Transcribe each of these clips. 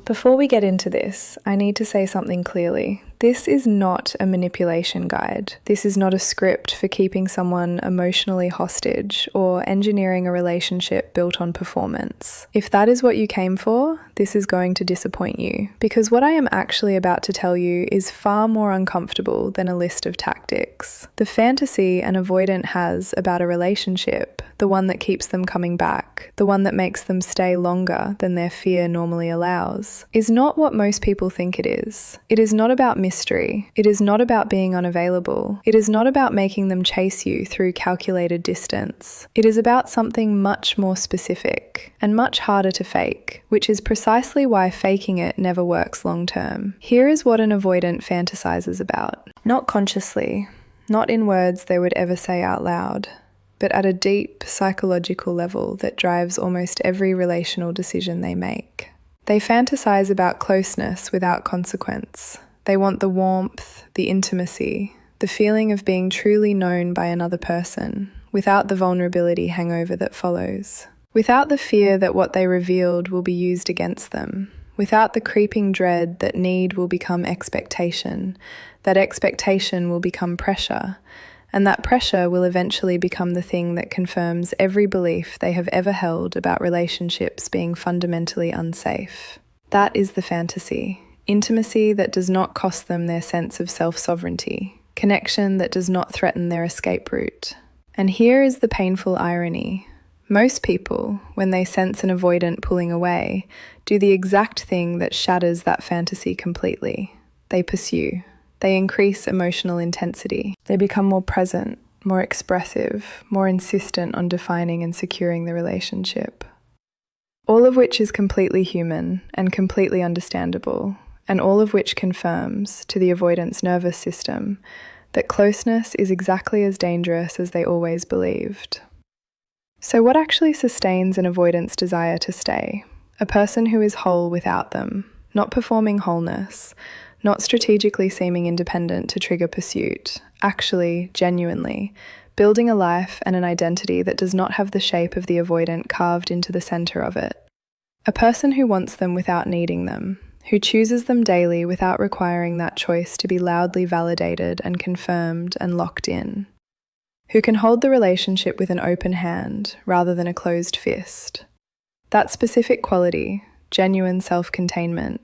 Before we get into this, I need to say something clearly. This is not a manipulation guide. This is not a script for keeping someone emotionally hostage or engineering a relationship built on performance. If that is what you came for, this is going to disappoint you, because what I am actually about to tell you is far more uncomfortable than a list of tactics. The fantasy an avoidant has about a relationship, the one that keeps them coming back, the one that makes them stay longer than their fear normally allows, is not what most people think it is. It is not about mystery. It is not about being unavailable. It is not about making them chase you through calculated distance. It is about something much more specific and much harder to fake, which is precisely why faking it never works long term. Here is what an avoidant fantasizes about. Not consciously, not in words they would ever say out loud, but at a deep psychological level that drives almost every relational decision they make. They fantasize about closeness without consequence. They want the warmth, the intimacy, the feeling of being truly known by another person, without the vulnerability hangover that follows. Without the fear that what they revealed will be used against them. Without the creeping dread that need will become expectation, that expectation will become pressure, and that pressure will eventually become the thing that confirms every belief they have ever held about relationships being fundamentally unsafe. That is the fantasy. Intimacy that does not cost them their sense of self-sovereignty. Connection that does not threaten their escape route. And here is the painful irony. Most people, when they sense an avoidant pulling away, do the exact thing that shatters that fantasy completely. They pursue. They increase emotional intensity. They become more present, more expressive, more insistent on defining and securing the relationship. All of which is completely human and completely understandable, and all of which confirms to the avoidant's nervous system that closeness is exactly as dangerous as they always believed. So what actually sustains an avoidant's desire to stay? A person who is whole without them, not performing wholeness, not strategically seeming independent to trigger pursuit, actually, genuinely, building a life and an identity that does not have the shape of the avoidant carved into the center of it. A person who wants them without needing them, who chooses them daily without requiring that choice to be loudly validated and confirmed and locked in. Who can hold the relationship with an open hand rather than a closed fist. That specific quality, genuine self-containment,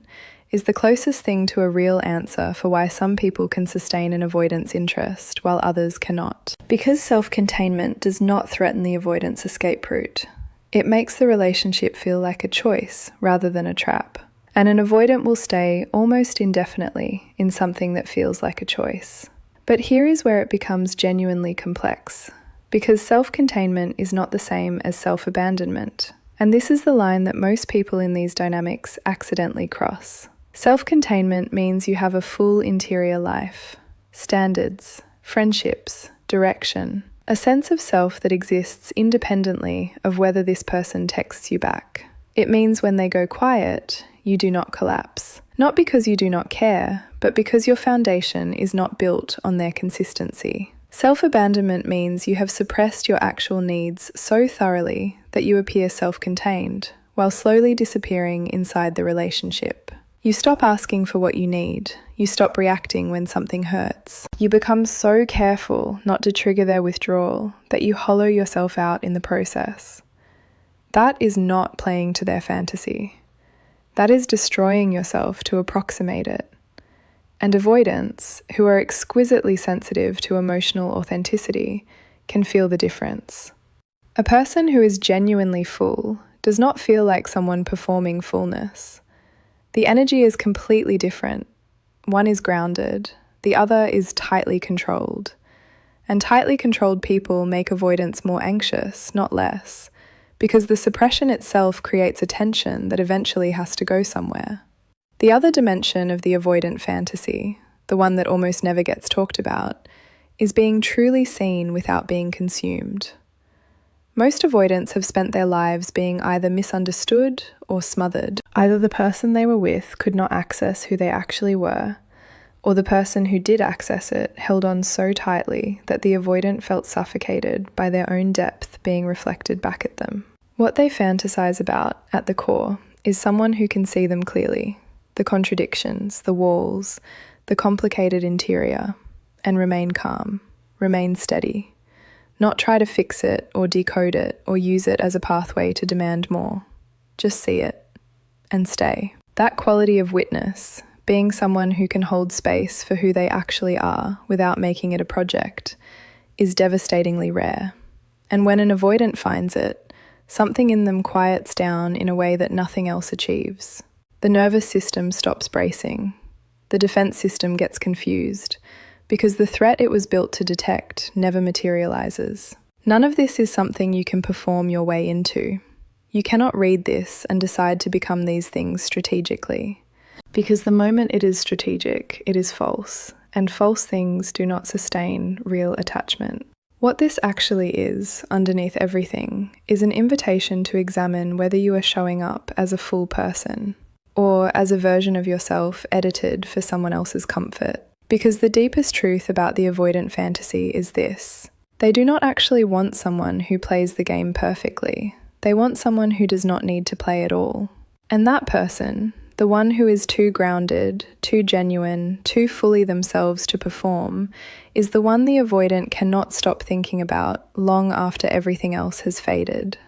is the closest thing to a real answer for why some people can sustain an avoidance interest while others cannot. Because self-containment does not threaten the avoidance escape route, it makes the relationship feel like a choice rather than a trap. And an avoidant will stay almost indefinitely in something that feels like a choice. But here is where it becomes genuinely complex, because self-containment is not the same as self-abandonment. And this is the line that most people in these dynamics accidentally cross. Self-containment means you have a full interior life, standards, friendships, direction, a sense of self that exists independently of whether this person texts you back. It means when they go quiet, you do not collapse. Not because you do not care, but because your foundation is not built on their consistency. Self-abandonment means you have suppressed your actual needs so thoroughly that you appear self-contained, while slowly disappearing inside the relationship. You stop asking for what you need. You stop reacting when something hurts. You become so careful not to trigger their withdrawal that you hollow yourself out in the process. That is not playing to their fantasy. That is destroying yourself to approximate it. And avoidants, who are exquisitely sensitive to emotional authenticity, can feel the difference. A person who is genuinely full does not feel like someone performing fullness. The energy is completely different. One is grounded, the other is tightly controlled. And tightly controlled people make avoidance more anxious, not less, because the suppression itself creates a tension that eventually has to go somewhere. The other dimension of the avoidant fantasy, the one that almost never gets talked about, is being truly seen without being consumed. Most avoidants have spent their lives being either misunderstood or smothered. Either the person they were with could not access who they actually were, or the person who did access it held on so tightly that the avoidant felt suffocated by their own depth being reflected back at them. What they fantasize about, at the core, is someone who can see them clearly, the contradictions, the walls, the complicated interior, and remain calm, remain steady. Not try to fix it or decode it or use it as a pathway to demand more. Just see it and stay. That quality of witness, being someone who can hold space for who they actually are without making it a project, is devastatingly rare. And when an avoidant finds it, something in them quiets down in a way that nothing else achieves. The nervous system stops bracing. The defense system gets confused, because the threat it was built to detect never materializes. None of this is something you can perform your way into. You cannot read this and decide to become these things strategically, because the moment it is strategic, it is false, and false things do not sustain real attachment. What this actually is, underneath everything, is an invitation to examine whether you are showing up as a full person, or as a version of yourself edited for someone else's comfort. Because the deepest truth about the avoidant fantasy is this: they do not actually want someone who plays the game perfectly. They want someone who does not need to play at all. And that person, the one who is too grounded, too genuine, too fully themselves to perform, is the one the avoidant cannot stop thinking about long after everything else has faded.